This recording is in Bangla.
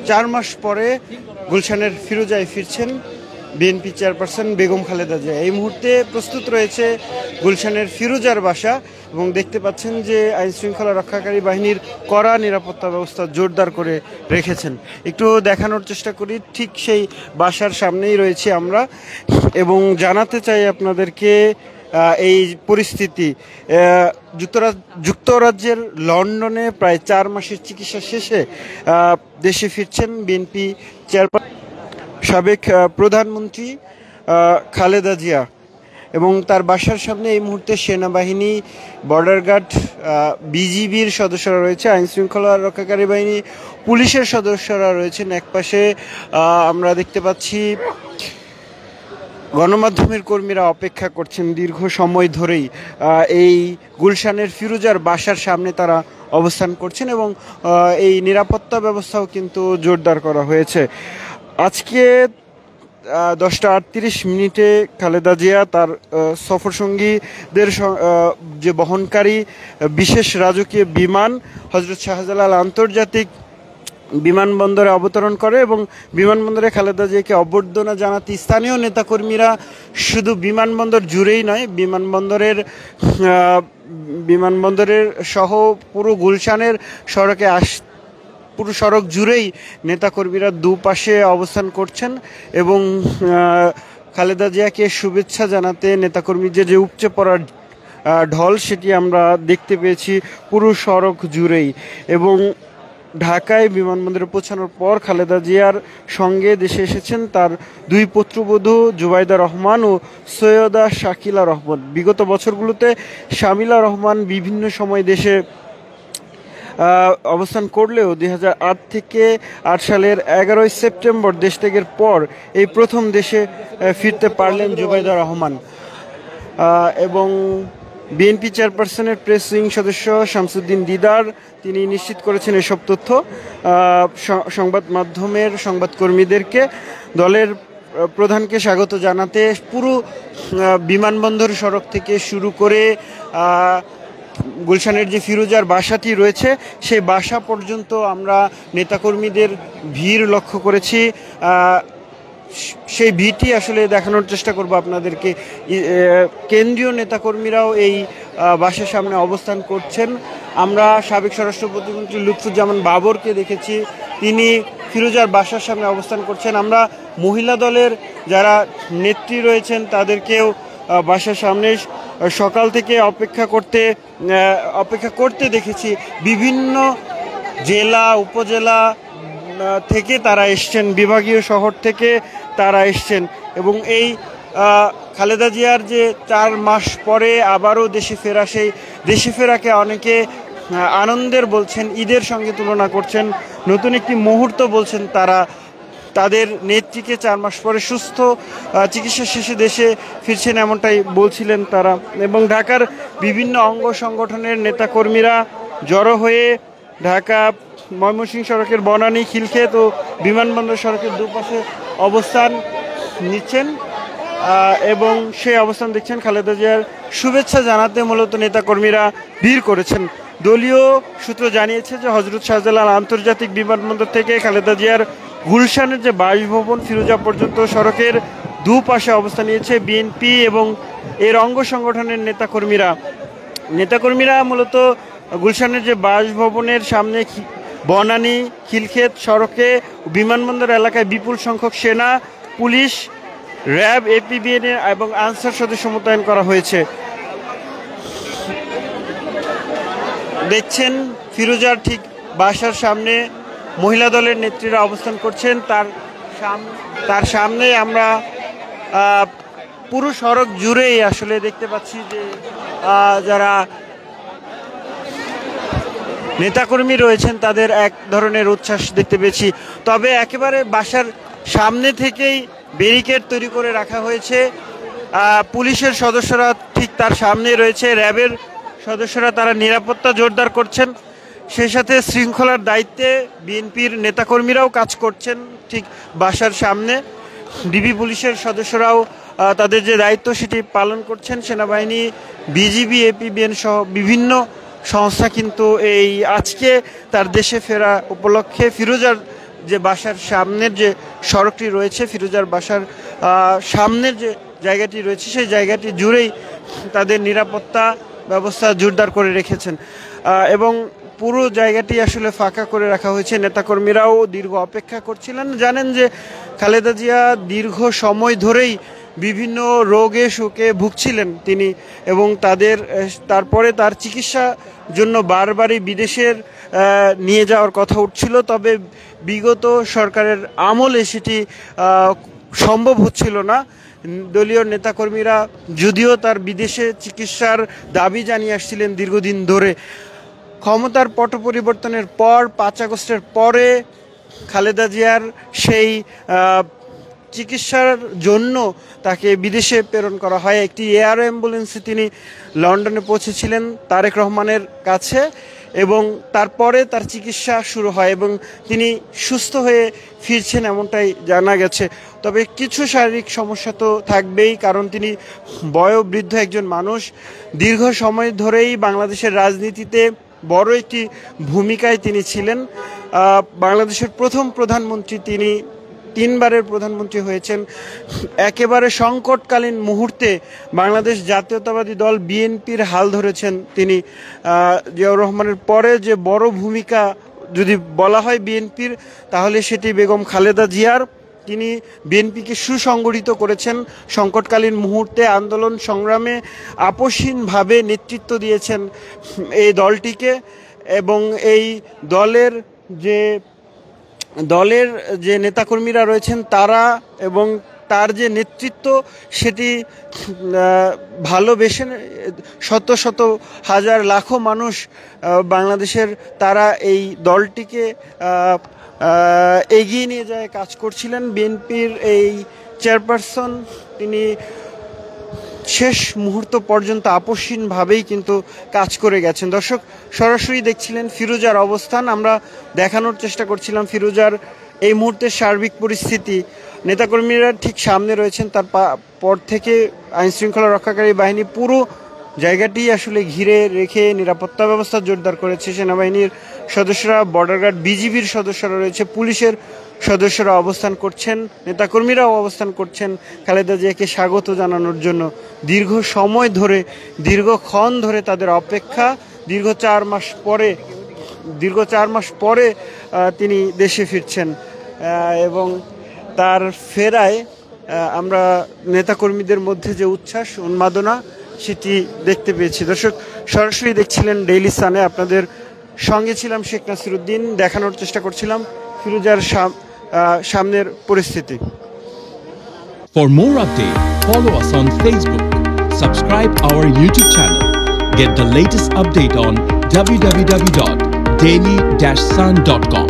4 মাস পরে গুলশানের ফিরোজায় ফিরছেন বিএনপি চেয়ারপারসন বেগম খালেদা জিয়া। এই মুহূর্তে প্রস্তুত রয়েছে গুলশানের ফিরোজার বাসা এবং দেখতে পাচ্ছেন যে আইন শৃঙ্খলা রক্ষাকারী বাহিনীর কড়া নিরাপত্তা ব্যবস্থা জোরদার করে রেখেছেন। একটু দেখানোর চেষ্টা করি, ঠিক সেই বাসার সামনেই রয়েছে আমরা এবং জানাতে চাই আপনাদেরকে এই পরিস্থিতি। যুক্তরাজ্যের লন্ডনে প্রায় 4 মাসের চিকিৎসা শেষে দেশে ফিরছেন বিএনপি চেয়ারপারসন সাবেক প্রধানমন্ত্রী খালেদা জিয়া এবং তার বাসার সামনে এই মুহূর্তে সেনাবাহিনী, বর্ডার গার্ড, বিজিবির সদস্যরা রয়েছে, আইন শৃঙ্খলা রক্ষাকারী বাহিনী, পুলিশের সদস্যরা রয়েছেন। একপাশে আমরা দেখতে পাচ্ছি গণমাধ্যমের কর্মীরা অপেক্ষা করছেন দীর্ঘ সময় ধরেই। এই গুলশানের ফিরোজার বাসার সামনে তারা অবস্থান করছেন এবং এই নিরাপত্তা ব্যবস্থাও কিন্তু জোরদার করা হয়েছে। আজকে 10:38 খালেদা জিয়া তার সফরসঙ্গীদের যে বহনকারী বিশেষ রাজকীয় বিমান হযরত শাহজালাল আন্তর্জাতিক বিমানবন্দরে অবতরণ করে এবং বিমানবন্দরে খালেদা জিয়াকে অভ্যর্থনা জানাতে স্থানীয় নেতাকর্মীরা শুধু বিমানবন্দর জুড়েই নয়, বিমানবন্দরের সহ পুরো গুলশানের পুরো সড়ক জুড়েই নেতাকর্মীরা দুপাশে অবস্থান করছেন এবং খালেদা জিয়াকে শুভেচ্ছা জানাতে নেতাকর্মীদের যে উপচে পড়ার ঢল সেটি আমরা দেখতে পেয়েছি পুরো সড়ক জুড়েই। এবং ঢাকায় বিমানবন্দরে পৌঁছানোর পর খালেদা জিয়ার সঙ্গে দেশে এসেছেন তার 2 পুত্রবধূ জুবাইদা রহমান ও সৈয়দা শাকিলা রহমান। বিগত বছরগুলোতে শামিলা রহমান বিভিন্ন সময় দেশে অবস্থান করলেও 2008 থেকে 8 সালের 11 সেপ্টেম্বর দেশ ত্যাগের পর এই প্রথম দেশে ফিরতে পারলেন জুবাইদা রহমান। এবং বিএনপি চেয়ারপারসনের প্রেস উইং সদস্য শামসুদ্দিন দিদার তিনি নিশ্চিত করেছেন এসব তথ্য সংবাদ মাধ্যমের সংবাদকর্মীদেরকে। দলের প্রধানকে স্বাগত জানাতে পুরো বিমানবন্দর সড়ক থেকে শুরু করে গুলশানের যে ফিরোজার বাসাটি রয়েছে সেই বাসা পর্যন্ত আমরা নেতাকর্মীদের ভিড় লক্ষ্য করেছি। সেই ভিড়টি আসলে দেখানোর চেষ্টা করব আপনাদেরকে। কেন্দ্রীয় নেতাকর্মীরাও এই বাসার সামনে অবস্থান করছেন। আমরা সাবেক স্বরাষ্ট্র প্রতিমন্ত্রী লুৎফুজ্জামান বাবরকে দেখেছি, তিনি ফিরোজার বাসার সামনে অবস্থান করছেন। আমরা মহিলা দলের যারা নেত্রী রয়েছেন তাদেরকেও বাসার সামনে সকাল থেকে অপেক্ষা করতে দেখেছি। বিভিন্ন জেলা উপজেলা থেকে তারা এসছেন, বিভাগীয় শহর থেকে তারা এসছেন এবং এই খালেদা জিয়ার যে 4 মাস পরে আবারও দেশে ফেরা, সেই দেশে ফেরাকে অনেকে আনন্দের বলছেন, ঈদের সঙ্গে তুলনা করছেন, নতুন একটি মুহূর্ত বলছেন তারা। তাদের নেত্রীকে 4 মাস পরে সুস্থ চিকিৎসা শেষে দেশে ফিরছেন এমনটাই বলছিলেন তারা। এবং ঢাকার বিভিন্ন অঙ্গ সংগঠনের নেতাকর্মীরা জড়ো হয়ে ঢাকা ময়মনসিংহ সড়কের বনানী, খিলক্ষেত ও বিমানবন্দর সড়কের দুপাশে অবস্থান নিচ্ছেন এবং সেই অবস্থান দেখছেন। খালেদা জিয়ার শুভেচ্ছা জানাতে মূলত নেতাকর্মীরা ভিড় করেছেন। দলীয় সূত্র জানিয়েছে যে হযরত শাহজালাল আন্তর্জাতিক বিমানবন্দর থেকে খালেদা জিয়ার গুলশানের যে বাসভবন ফিরোজা পর্যন্ত সড়কের দুপাশে অবস্থান নিয়েছে বিএনপি এবং এর অঙ্গ সংগঠনের নেতাকর্মীরা মূলত গুলশানের যে বাসভবনের সামনে বনানী, খিলক্ষেত সড়কে বিমানবন্দর এলাকায় বিপুল সংখ্যক সেনা, পুলিশ, র্যাব, এপিবিএন এবং আনসার সদস্য মোতায়েন করা হয়েছে। দেখছেন ফিরোজার ঠিক বাসার সামনে মহিলা দলের নেত্রীরা অবস্থান করছেন। তার সামনে আমরা পুরো সড়ক জুড়েই আসলে দেখতে পাচ্ছি যে যারা নেতাকর্মী রয়েছেন তাদের এক ধরনের উচ্ছ্বাস দেখতে পেয়েছি। তবে একেবারে বাসার সামনে থেকেই ব্যারিকেড তৈরি করে রাখা হয়েছে। পুলিশের সদস্যরা ঠিক তার সামনেই রয়েছে, র্যাবের সদস্যরা তারা নিরাপত্তা জোরদার করছেন। সেই সাথে শৃঙ্খলার দায়িত্বে বিএনপির নেতাকর্মীরাও কাজ করছেন ঠিক বাসার সামনে। ডিবি পুলিশের সদস্যরাও তাদের যে দায়িত্ব সেটি পালন করছেন। সেনাবাহিনী, বিজিবি, এপিবিএন সহ বিভিন্ন সংস্থা কিন্তু এই আজকে তার দেশে ফেরা উপলক্ষে ফিরোজার যে বাসার সামনের যে সড়কটি রয়েছে, ফিরোজার বাসার সামনের যে জায়গাটি রয়েছে, সেই জায়গাটি জুড়েই তাদের নিরাপত্তা ব্যবস্থা জোরদার করে রেখেছেন এবং পুরো জায়গাটি আসলে ফাঁকা করে রাখা হয়েছে। নেতাকর্মীরাও দীর্ঘ অপেক্ষা করছিলেন। জানেন যে খালেদা জিয়া দীর্ঘ সময় ধরেই বিভিন্ন রোগে শোকে ভুগছিলেন তিনি, এবং তারপরে তার চিকিৎসার জন্য বারবারই বিদেশের নিয়ে যাওয়ার কথা উঠছিল, তবে বিগত সরকারের আমলে সেটি সম্ভব হচ্ছিল না। দলীয় নেতাকর্মীরা যদিও তার বিদেশে চিকিৎসার দাবি জানিয়ে আসছিলেন দীর্ঘদিন ধরে, ক্ষমতার পট পরিবর্তনের পর 5 আগস্টের পরে খালেদা জিয়ার সেই চিকিৎসার জন্য তাকে বিদেশে প্রেরণ করা হয়। একটি এয়ার অ্যাম্বুলেন্সে তিনি লন্ডনে পৌঁছেছিলেন তারেক রহমানের কাছে, এবং তারপরে তার চিকিৎসা শুরু হয় এবং তিনি সুস্থ হয়ে ফিরছেন এমনটাই জানা গেছে। তবে কিছু শারীরিক সমস্যা তো থাকবেই, কারণ তিনি বয়োবৃদ্ধ একজন মানুষ। দীর্ঘ সময় ধরেই বাংলাদেশের রাজনীতিতে বড় একটি ভূমিকায় তিনি ছিলেন। বাংলাদেশের প্রথম প্রধানমন্ত্রী, তিনি 3 বারের প্রধানমন্ত্রী হয়েছেন। একেবারে সংকটকালীন মুহূর্তে বাংলাদেশ জাতীয়তাবাদী দল বিএনপির হাল ধরেছেন তিনি। জিয়াউর রহমানের পরে যে বড় ভূমিকা যদি বলা হয় বিএনপির, তাহলে সেটি বেগম খালেদা জিয়ার। তিনি বিএনপিকে সুসংগঠিত করেছেন, সংকটকালীন মুহূর্তে আন্দোলন সংগ্রামে আপোষহীনভাবে নেতৃত্ব দিয়েছেন এই দলটিকে, এবং এই দলের যে নেতাকর্মীরা রয়েছেন তারা এবং তার যে নেতৃত্ব, সেটি ভালোবেসে শত শত হাজার লাখো মানুষ বাংলাদেশের, তারা এই দলটিকে এগিয়ে নিয়ে যায় কাজ করছিলেন। বিএনপির এই চেয়ারপারসন তিনি শেষ মুহূর্ত পর্যন্ত আপোষহীনভাবেই কিন্তু কাজ করে গেছেন। দর্শক, সরাসরি দেখছিলেন ফিরোজার অবস্থান। আমরা দেখানোর চেষ্টা করছিলাম ফিরোজার এই মুহূর্তের সার্বিক পরিস্থিতি। নেতাকর্মীরা ঠিক সামনে রয়েছেন, তার পর থেকে আইনশৃঙ্খলা রক্ষাকারী বাহিনী পুরো জায়গাটি আসলে ঘিরে রেখে নিরাপত্তা ব্যবস্থা জোরদার করেছে। সেনাবাহিনীর সদস্যরা, বর্ডার গার্ড, বিজিবির সদস্যরা রয়েছে, পুলিশের সদস্যরা অবস্থান করছেন, নেতাকর্মীরাও অবস্থান করছেন খালেদা জিয়াকে স্বাগত জানানোর জন্য। দীর্ঘক্ষণ ধরে তাদের অপেক্ষা। দীর্ঘ 4 মাস পরে তিনি দেশে ফিরছেন, এবং তার ফেরায় আমরা নেতাকর্মীদের মধ্যে যে উচ্ছ্বাস, উন্মাদনা, সেটি দেখতে পেয়েছি। দর্শক, সরাসরি দেখছিলেন ডেইলি সানে, আপনাদের সঙ্গে ছিলাম শেখ নাসিরউদ্দিন। দেখানোর চেষ্টা করছিলাম ফিরোজার সামনের পরিস্থিতি। For more updates, follow us on Facebook, subscribe our YouTube channel, get the latest update on www.daily-sun.com.